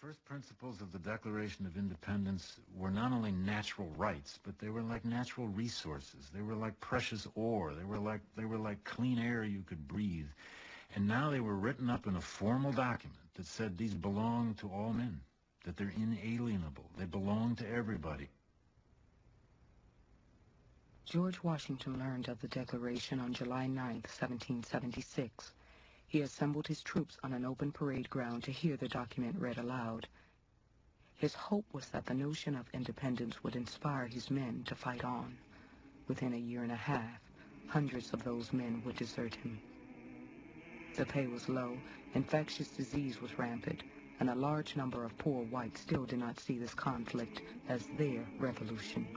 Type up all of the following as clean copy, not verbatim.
first principles of the Declaration of Independence were not only natural rights, but they were like natural resources. They were like precious ore. They were like clean air you could breathe. And now they were written up in a formal document that said these belong to all men, that they're inalienable. They belong to everybody. George Washington learned of the Declaration on July 9, 1776. He assembled his troops on an open parade ground to hear the document read aloud. His hope was that the notion of independence would inspire his men to fight on. Within a year and a half, hundreds of those men would desert him. The pay was low, infectious disease was rampant, and a large number of poor whites still did not see this conflict as their revolution.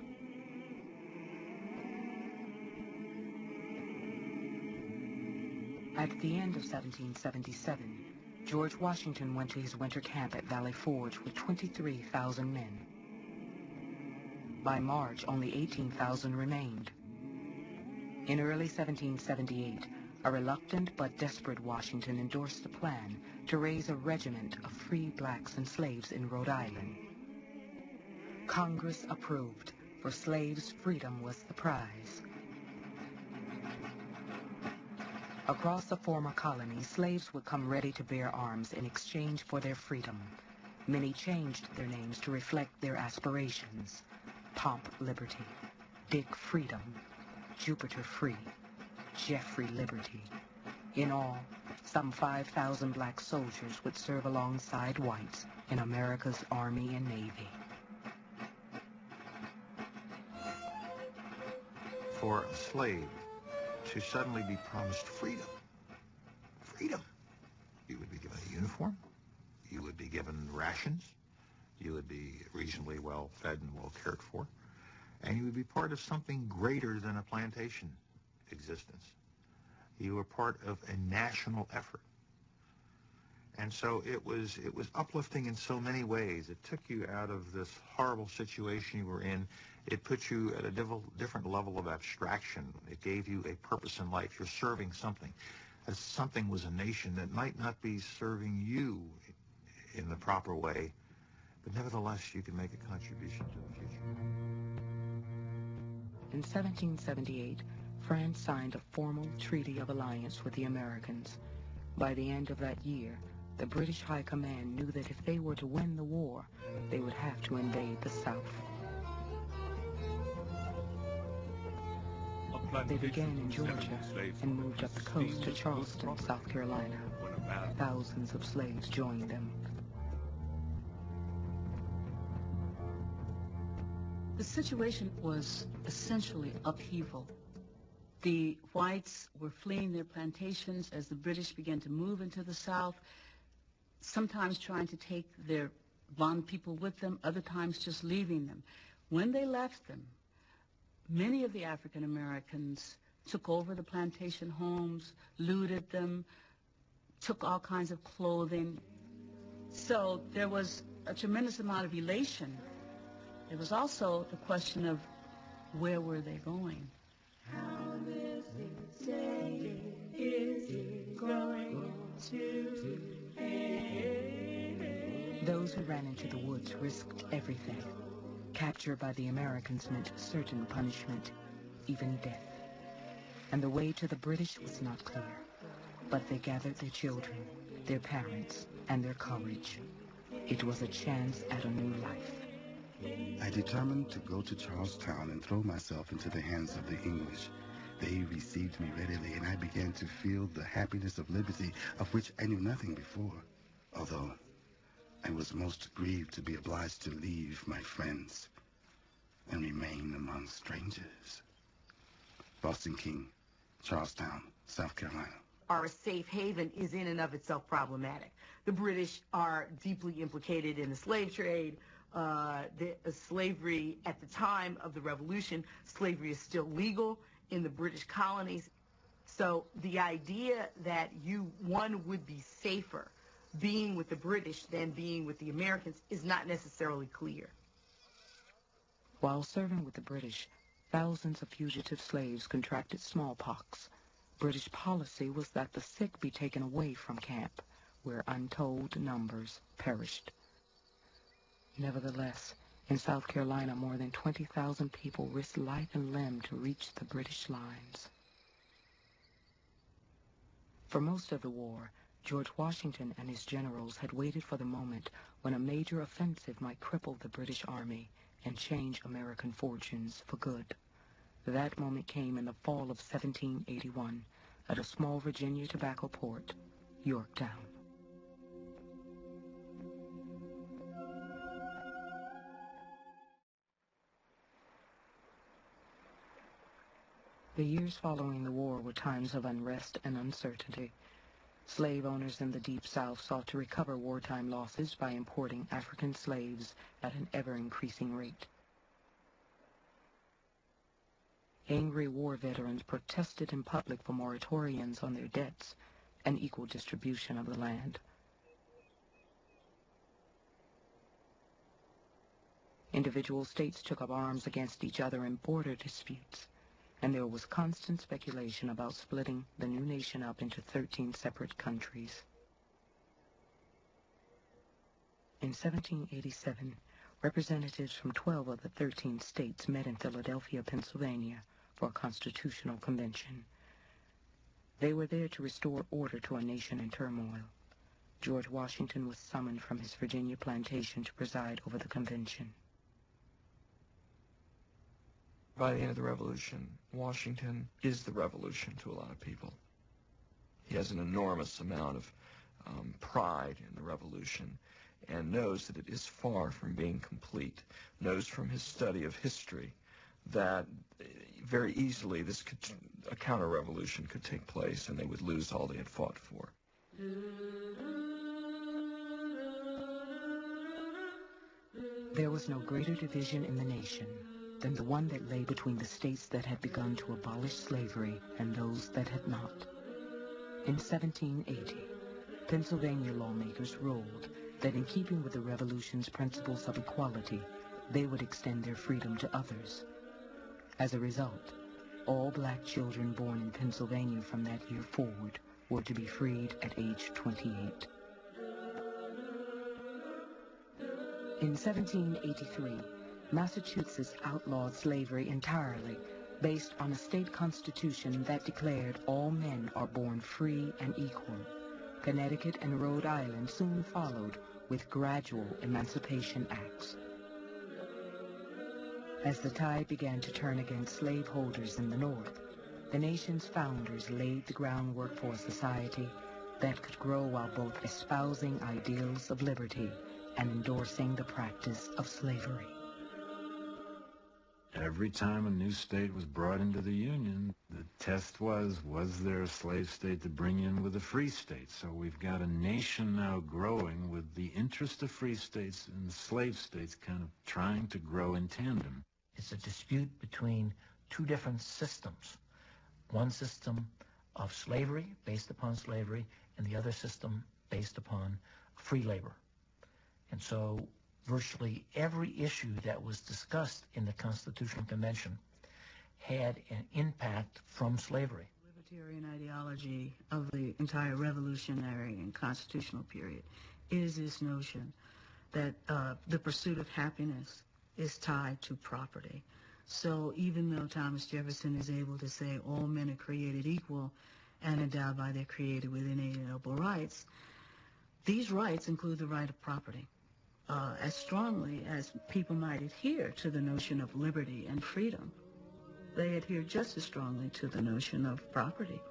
At the end of 1777, George Washington went to his winter camp at Valley Forge with 23,000 men. By March, only 18,000 remained. In early 1778, a reluctant but desperate Washington endorsed a plan to raise a regiment of free blacks and slaves in Rhode Island. Congress approved. For slaves, freedom was the prize. Across the former colonies, slaves would come ready to bear arms in exchange for their freedom. Many changed their names to reflect their aspirations. Pomp Liberty, Dick Freedom, Jupiter Free, Jeffrey Liberty. In all, some 5,000 black soldiers would serve alongside whites in America's Army and Navy. For a slave to suddenly be promised freedom, you would be given a uniform, you would be given rations, you would be reasonably well fed and well cared for, and you would be part of something greater than a plantation existence. You were part of a national effort. And so it was uplifting in so many ways. It took you out of this horrible situation you were in. It put you at a different level of abstraction. It gave you a purpose in life. You're serving something. As something was a nation that might not be serving you in the proper way, but nevertheless you can make a contribution to the future. In 1778, France signed a formal treaty of alliance with the Americans. By the end of that year, the British High Command knew that if they were to win the war, they would have to invade the South. They began in Georgia and moved up the coast to Charleston, South Carolina. Thousands of slaves joined them. The situation was essentially upheaval. The whites were fleeing their plantations as the British began to move into the South, sometimes trying to take their blonde people with them, other times just leaving them. When they left them, many of the African Americans took over the plantation homes, looted them, took all kinds of clothing. So there was a tremendous amount of elation. There was also the question of where were they going? How is it saying, is it going to end? Those who ran into the woods risked everything. Capture by the Americans meant certain punishment, even death. And the way to the British was not clear. But they gathered their children, their parents, and their courage. It was a chance at a new life. I determined to go to Charlestown and throw myself into the hands of the English. They received me readily, and I began to feel the happiness of liberty, of which I knew nothing before, although I was most grieved to be obliged to leave my friends and remain among strangers. Boston King, Charlestown, South Carolina. Our safe haven is in and of itself problematic. The British are deeply implicated in the slave trade. Slavery at the time of the Revolution, slavery is still legal in the British colonies. So the idea that one would be safer being with the British than being with the Americans is not necessarily clear. While serving with the British, thousands of fugitive slaves contracted smallpox. British policy was that the sick be taken away from camp, where untold numbers perished. Nevertheless, in South Carolina, more than 20,000 people risked life and limb to reach the British lines. For most of the war, George Washington and his generals had waited for the moment when a major offensive might cripple the British Army and change American fortunes for good. That moment came in the fall of 1781 at a small Virginia tobacco port, Yorktown. The years following the war were times of unrest and uncertainty. Slave owners in the Deep South sought to recover wartime losses by importing African slaves at an ever-increasing rate. Angry war veterans protested in public for moratoriums on their debts and equal distribution of the land. Individual states took up arms against each other in border disputes, and there was constant speculation about splitting the new nation up into 13 separate countries. In 1787, representatives from 12 of the 13 states met in Philadelphia, Pennsylvania, for a constitutional convention. They were there to restore order to a nation in turmoil. George Washington was summoned from his Virginia plantation to preside over the convention. By the end of the Revolution, Washington is the revolution to a lot of people. He has an enormous amount of pride in the revolution and knows that it is far from being complete, knows from his study of history that very easily a counter-revolution could take place and they would lose all they had fought for. There was no greater division in the nation than the one that lay between the states that had begun to abolish slavery and those that had not. In 1780, Pennsylvania lawmakers ruled that in keeping with the Revolution's principles of equality, they would extend their freedom to others. As a result, all black children born in Pennsylvania from that year forward were to be freed at age 28. In 1783, Massachusetts outlawed slavery entirely, based on a state constitution that declared all men are born free and equal. Connecticut and Rhode Island soon followed with gradual emancipation acts. As the tide began to turn against slaveholders in the North, the nation's founders laid the groundwork for a society that could grow while both espousing ideals of liberty and endorsing the practice of slavery. Every time a new state was brought into the Union, the test was there a slave state to bring in with a free state? So we've got a nation now growing with the interest of free states and the slave states kind of trying to grow in tandem. It's a dispute between two different systems. One system of slavery, based upon slavery, and the other system based upon free labor. And so virtually every issue that was discussed in the Constitutional Convention had an impact from slavery. The libertarian ideology of the entire revolutionary and constitutional period is this notion that the pursuit of happiness is tied to property. So even though Thomas Jefferson is able to say all men are created equal and endowed by their Creator with inalienable rights, these rights include the right of property. As strongly as people might adhere to the notion of liberty and freedom, they adhere just as strongly to the notion of property.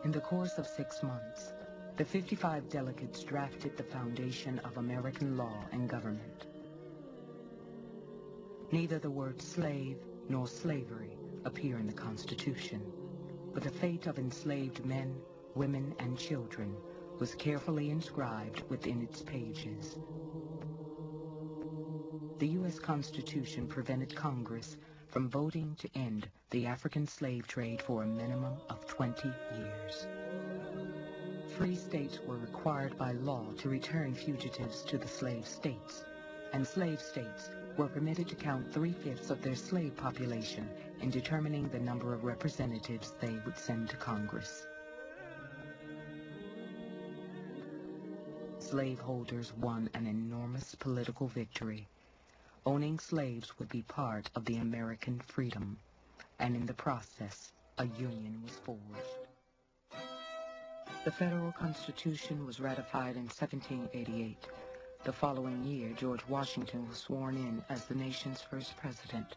In the course of 6 months, the 55 delegates drafted the foundation of American law and government. Neither the word slave nor slavery appear in the Constitution, but the fate of enslaved men, women, and children was carefully inscribed within its pages. The U.S. Constitution prevented Congress from voting to end the African slave trade for a minimum of 20 years. Free states were required by law to return fugitives to the slave states, and slave states were permitted to count 3/5 of their slave population in determining the number of representatives they would send to Congress. Slaveholders won an enormous political victory. Owning slaves would be part of the American freedom, and in the process, a union was forged. The federal Constitution was ratified in 1788. The following year, George Washington was sworn in as the nation's first president.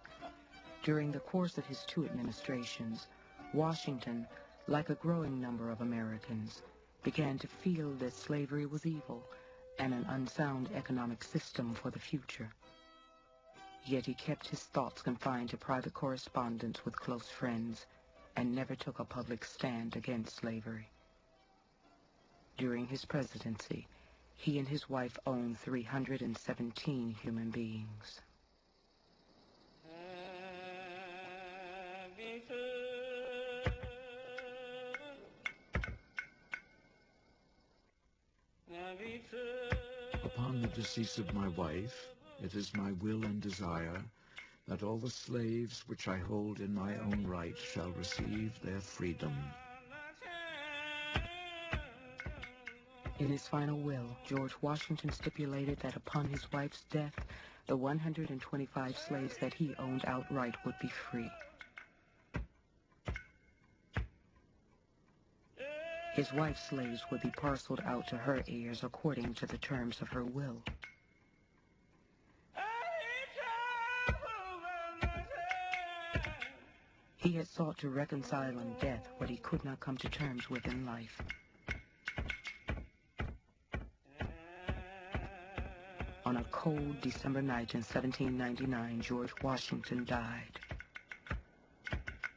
During the course of his 2 administrations, Washington, like a growing number of Americans, began to feel that slavery was evil and an unsound economic system for the future. Yet he kept his thoughts confined to private correspondence with close friends and never took a public stand against slavery. During his presidency, he and his wife owned 317 human beings. Upon the decease of my wife, it is my will and desire that all the slaves which I hold in my own right shall receive their freedom. In his final will, George Washington stipulated that upon his wife's death, the 125 slaves that he owned outright would be free. His wife's slaves would be parceled out to her heirs according to the terms of her will. He had sought to reconcile in death what he could not come to terms with in life. On a cold December night in 1799, George Washington died.